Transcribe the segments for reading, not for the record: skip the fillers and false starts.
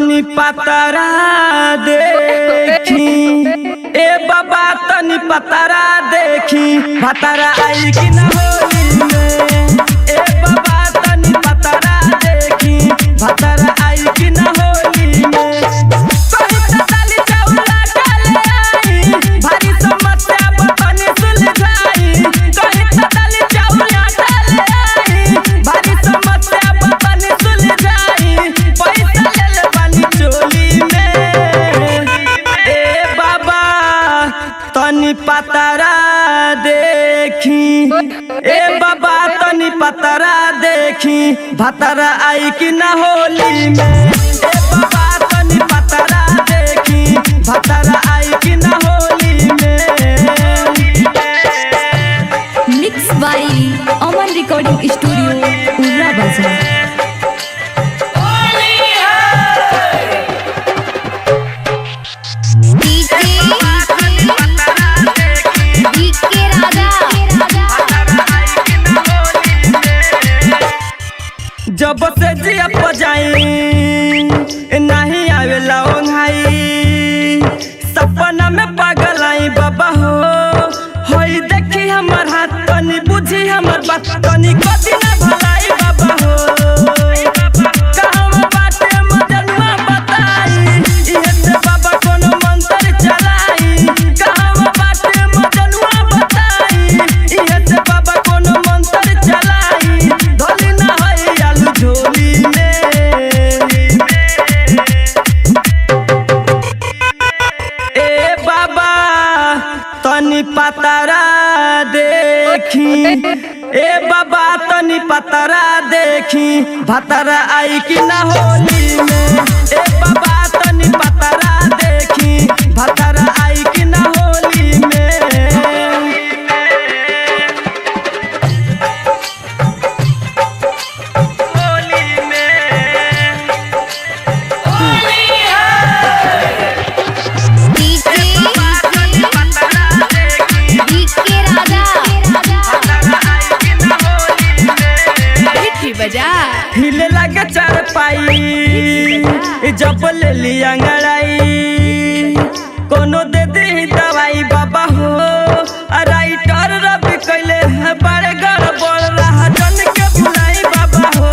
तनी पतरा देखी ए बाबा तनी पतरा देखी भतरा आई कि न होली में। ए बाबा तनी पतरा देखी भतरा आई कि न होली में। कहीं तो दाली चावला डाले आई भारी समस्या बतनी सुलझाई। कहीं तो दाली चावला डाले आई भारी समस्या बतनी सुलझाई। पैसा ले ले बानी चोली में। ए बाबा तनी पतरा देखी ए बाबा तनी पतरा देखी भतरा आई कि न होली में। ए बाबा तनी पतरा देखी भतरा आई कि न होली में। Mix by Aman recording studio Urra Bazar. जब से जिया पजाई नहीं आवेला ओंघाई सपना में पागल आई बाबा हो। होई देखी हमर हाथ तनी बुझी हमर बात तनी कदी ना भलाई बाबा हो। कहवा बाटे मजनुआ बताई इहे से बाबा कोनो मंत्र चलाई। कहवा बाटे मजनुआ बताई इहे से बाबा कोनो मंत्र चलाई। धोली ना होई आलू झोली में। ए बाबा तनी पतरा देखी ए बाबा तनी पतरा देखी भतरा आई कि न होली में। ए बाबा तनी पतरा देखी भतरा आई कि न होली में। होली में होली हिले लगे चार पाई जब ले लिया अंगड़ाई कोनो दे दी दवाई बाबा हो। राइटर रवि कैले है बड़े गड़बड़ रहा जन के बुलाई बाबा हो।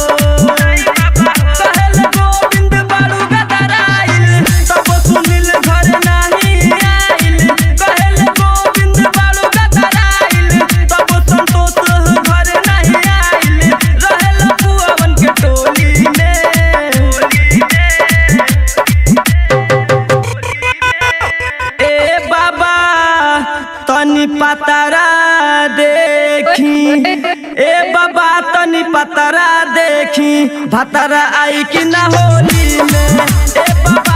कहल गोविंद बालू गदराइल तब सुनील घर नहीं आइल। कहल गोविंद बालू गदराइल तब संतोष घर नहीं आइल। रहल पुअवन के टोली में। ए बाबा तनी पतरा देखी ए बाबा तनी पतरा देखी भतरा आई कि न होली में। ए बाबा